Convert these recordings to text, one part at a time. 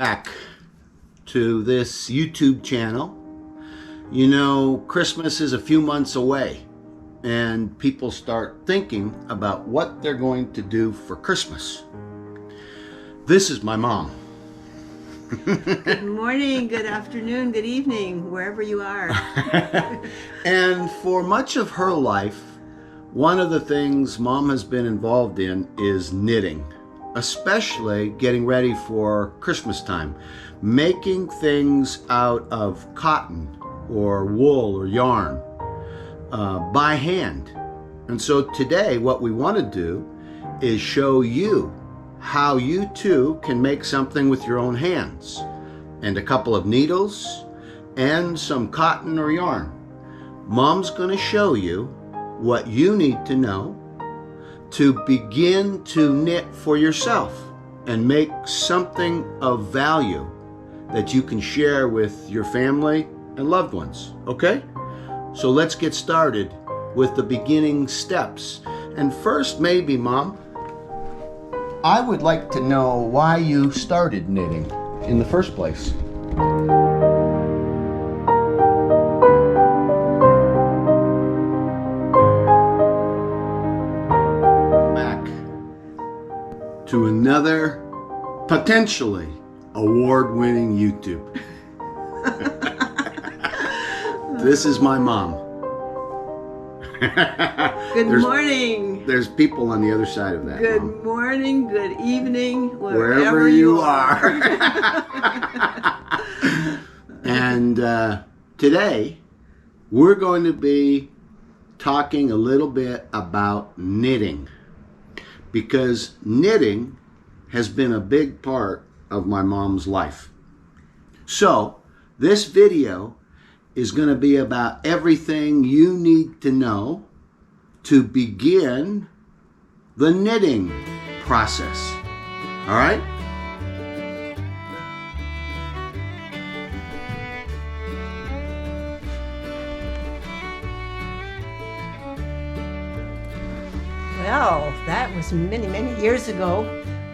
Back to this YouTube channel. You know, Christmas is a few months away and people start thinking about what they're going to do for Christmas. This is my mom. Good morning, good afternoon, good evening, wherever you are. And for much of her life, one of the things Mom has been involved in is knitting, especially getting ready for Christmas time, making things out of cotton or wool or yarn by hand. And so today what we want to do is show you how you too can make something with your own hands and a couple of needles and some cotton or yarn. Mom's going to show you what you need to know to begin to knit for yourself and make something of value that you can share with your family and loved ones. Okay? So let's get started with the beginning steps. And first, maybe, Mom, I would like to know why you started knitting in the first place. Back to another potentially award-winning YouTube. This is my mom. Good morning. There's people on the other side of that. Good Mom. morning, good evening, Wherever you are. And today we're going to be talking a little bit about knitting, because knitting has been a big part of my mom's life. So this video is going to be about everything you need to know to begin the knitting process. All right? Well, that was many, many years ago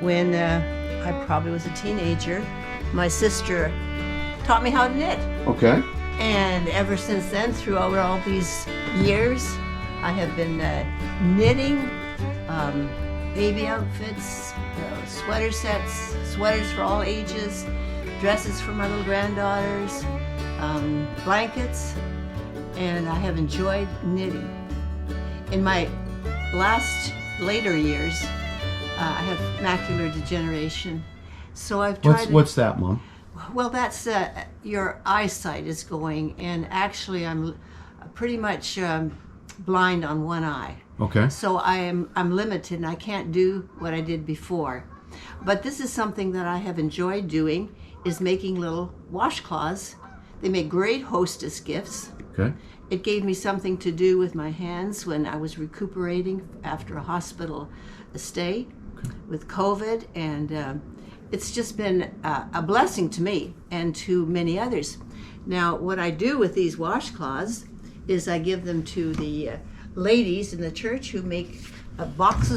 when I probably was a teenager. My sister taught me how to knit. Okay. And ever since then, throughout all these years, I have been knitting baby outfits, sweater sets, sweaters for all ages, dresses for my little granddaughters, blankets, and I have enjoyed knitting. In my later years, I have macular degeneration, so I've tried. What's that, Mom? Well, that's your eyesight is going, and actually I'm pretty much blind on one eye. Okay. So I'm limited and I can't do what I did before. But this is something that I have enjoyed doing, is making little washcloths. They make great hostess gifts. Okay. It gave me something to do with my hands when I was recuperating after a hospital stay with COVID, and it's just been a blessing to me and to many others. Now, what I do with these washcloths is I give them to the ladies in the church who make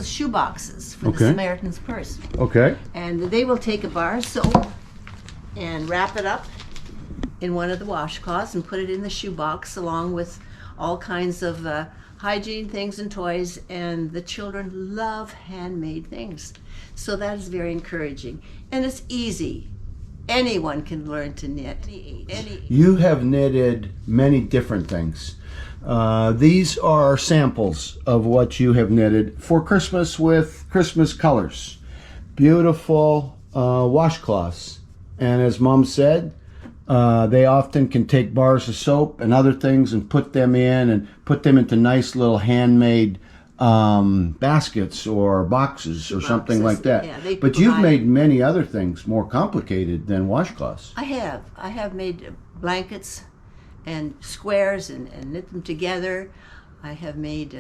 shoe boxes for the Samaritan's Purse. Okay. And they will take a bar of soap and wrap it up in one of the washcloths and put it in the shoe box along with all kinds of hygiene things and toys, and the children love handmade things. So that is very encouraging. And it's easy. Anyone can learn to knit. You have knitted many different things. These are samples of what you have knitted for Christmas with Christmas colors. Beautiful washcloths. And as Mom said, they often can take bars of soap and other things and put them into nice little handmade baskets or boxes or something like that. Yeah, but you've made many other things more complicated than washcloths. I have made blankets and squares and knit them together. I have made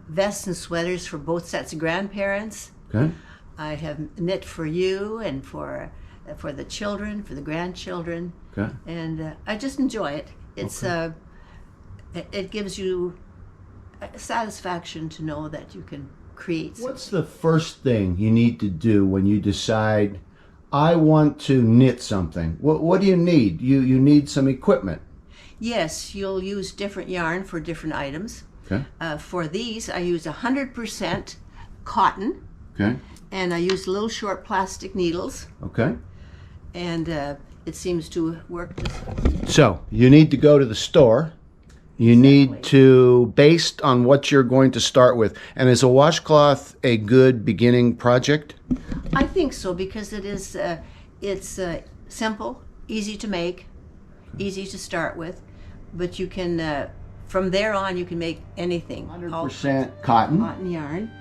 vests and sweaters for both sets of grandparents. Okay. I have knit for you and for the children, for the grandchildren. Okay. And I just enjoy it. It's it gives you satisfaction to know that you can create something. What's the first thing you need to do when you decide I want to knit something. What do you need? You need some equipment. Yes, you'll use different yarn for different items. Okay. For these, I use 100% cotton, Okay. and I use little short plastic needles, Okay. and it seems to work. So you need to go to the store. You need to, based on what you're going to start with. And is a washcloth a good beginning project? I think so, because it's simple, easy to make, easy to start with, but you can from there on you can make anything. 100% cotton. Cotton yarn.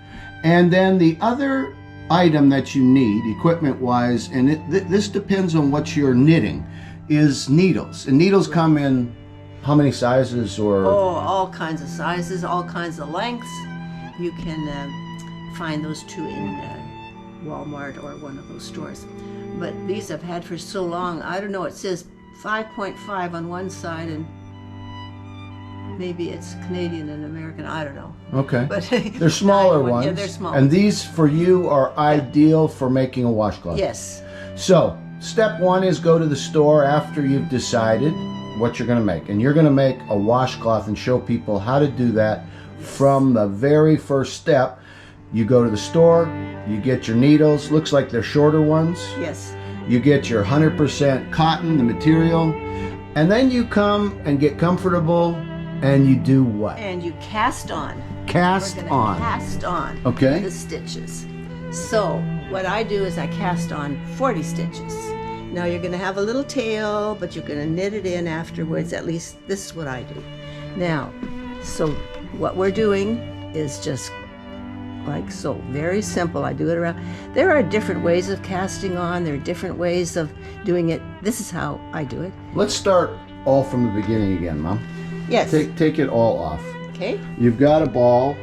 And then the other item that you need, equipment-wise, and this depends on what you're knitting, is needles. And needles come in how many sizes or? Oh, all kinds of sizes, all kinds of lengths. You can find those too in Walmart or one of those stores. But these I've had for so long. I don't know. It says 5.5 on one side, and maybe it's Canadian and American. I don't know. Okay. But they're smaller ones. Yeah, they're small. And these for you are ideal for making a washcloth. Yes. So step one is go to the store after you've decided what you're going to make. And you're going to make a washcloth and show people how to do that from the very first step. You go to the store, you get your needles, looks like they're shorter ones. Yes. You get your 100% cotton, the material, and then you come and get comfortable and you do what? And you cast on. Cast We're gonna on. Cast on. Okay. The stitches. So what I do is I cast on 40 stitches. Now you're going to have a little tail, but you're going to knit it in afterwards. At least this is what I do. Now, so what we're doing is just like so, very simple. I do it around. There are different ways of casting on. There are different ways of doing it. This is how I do it. Let's start all from the beginning again, Mom. Yes. Take it all off. Okay. You've got a ball.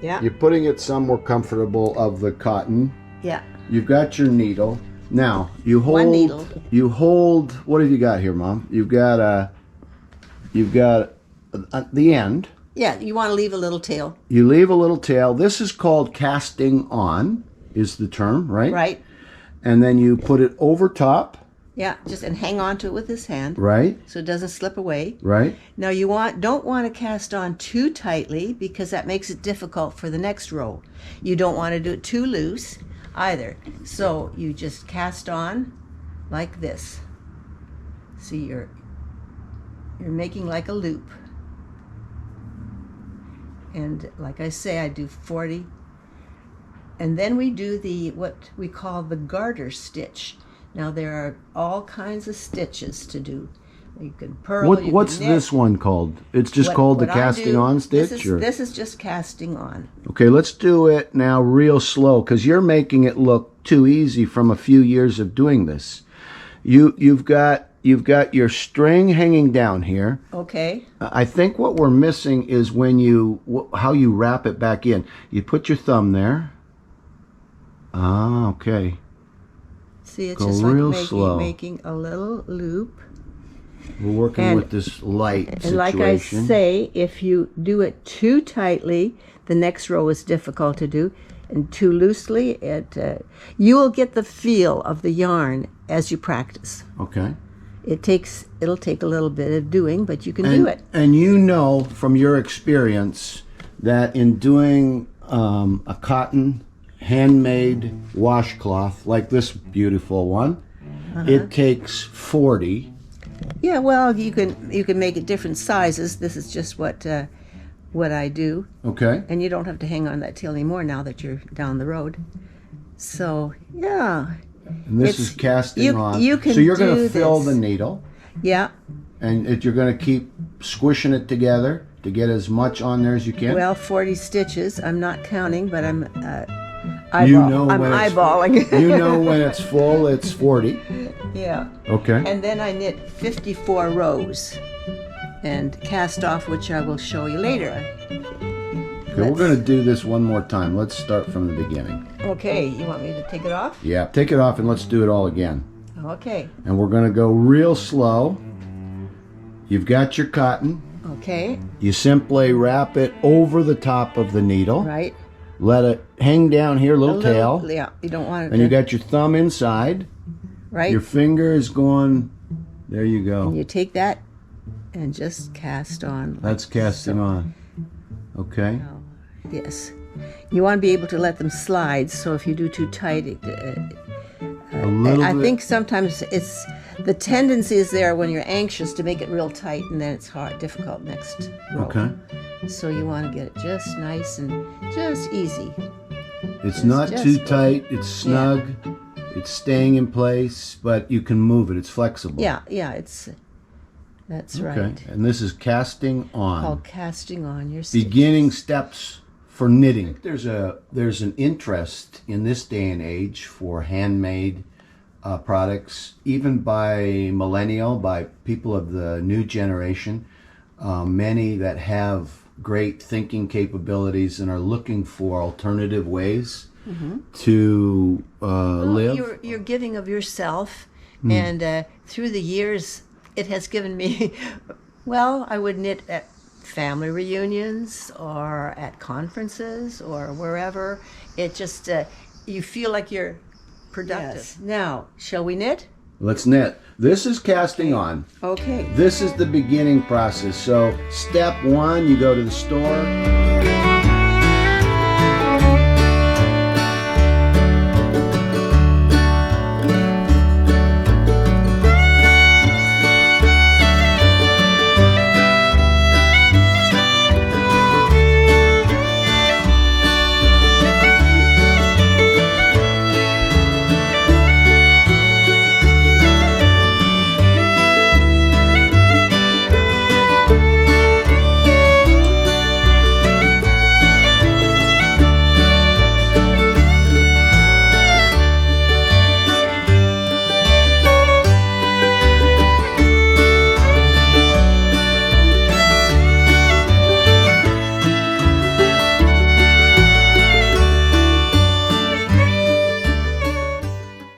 Yeah. You're putting it somewhere comfortable of the cotton. Yeah. You've got your needle. Now you hold. One needle. You hold. What have you got here, Mom? You've got the end. Yeah. You want to leave a little tail. You leave a little tail. This is called casting on, is the term, right? Right. And then you put it over top. Yeah. Just and hang on to it with this hand. Right. So it doesn't slip away. Right. Now you don't want to cast on too tightly, because that makes it difficult for the next row. You don't want to do it too loose either. So you just cast on like this. See, you're making like a loop. And like I say, I do 40. And then we do what we call the garter stitch. Now there are all kinds of stitches to do. You can purl. What's this one called? It's just called the casting on stitch? This is just casting on. Okay, let's do it now real slow, because you're making it look too easy from a few years of doing this. You've got your string hanging down here. Okay. I think what we're missing is how you wrap it back in. You put your thumb there. Ah, okay. See, it's Go just real like slow. making a little loop. We're working And- with this light situation. And like I say, if you do it too tightly, the next row is difficult to do. And too loosely, you will get the feel of the yarn as you practice. Okay. It'll take a little bit of doing, but you can do it. And you know from your experience that in doing a cotton handmade washcloth like this beautiful one, it takes 40. Yeah, well, you can make it different sizes. This is just what I do, Okay. and you don't have to hang on that tail anymore now that you're down the road. So yeah, And this is casting on. You can so you're going do to fill this. the needle, Yeah. and you're going to keep squishing it together to get as much on there as you can. Well, 40 stitches. I'm not counting, but I'm when eyeballing. you know when it's full, it's 40. Yeah. Okay. And then I knit 54 rows and cast off, which I will show you later. Okay, we're going to do this one more time. Let's start from the beginning. Okay, you want me to take it off? Yeah, take it off and let's do it all again. Okay. And we're going to go real slow. You've got your cotton. Okay. You simply wrap it over the top of the needle. Right. Let it hang down here, little tail. Yeah, you don't want it And you got your thumb inside. right? Your finger is going, there you And go. you take that and just cast on. That's casting on. Okay. Yes. You want to be able to let them slide, so if you do too tight, A little I bit. think sometimes it's the tendency is there when you're anxious to make it real tight, and then it's difficult next row. Okay. So you want to get it just nice and just easy. It's not just too go. tight. It's snug. It's staying in place, but you can move it. It's flexible. Yeah, that's Okay. right. And this is casting on. Called casting on your stitches. Beginning steps for knitting. There's an interest in this day and age for handmade products, even by by people of the new generation. Many that have great thinking capabilities and are looking for alternative ways to live. You're giving of yourself, Hmm. and through the years, it has given me. Well, I would knit at family reunions or at conferences or wherever. It just you feel like you're productive. Yes. Now, shall we knit? Let's knit. This is casting on. Okay. This is the beginning process. So step one, you go to the store.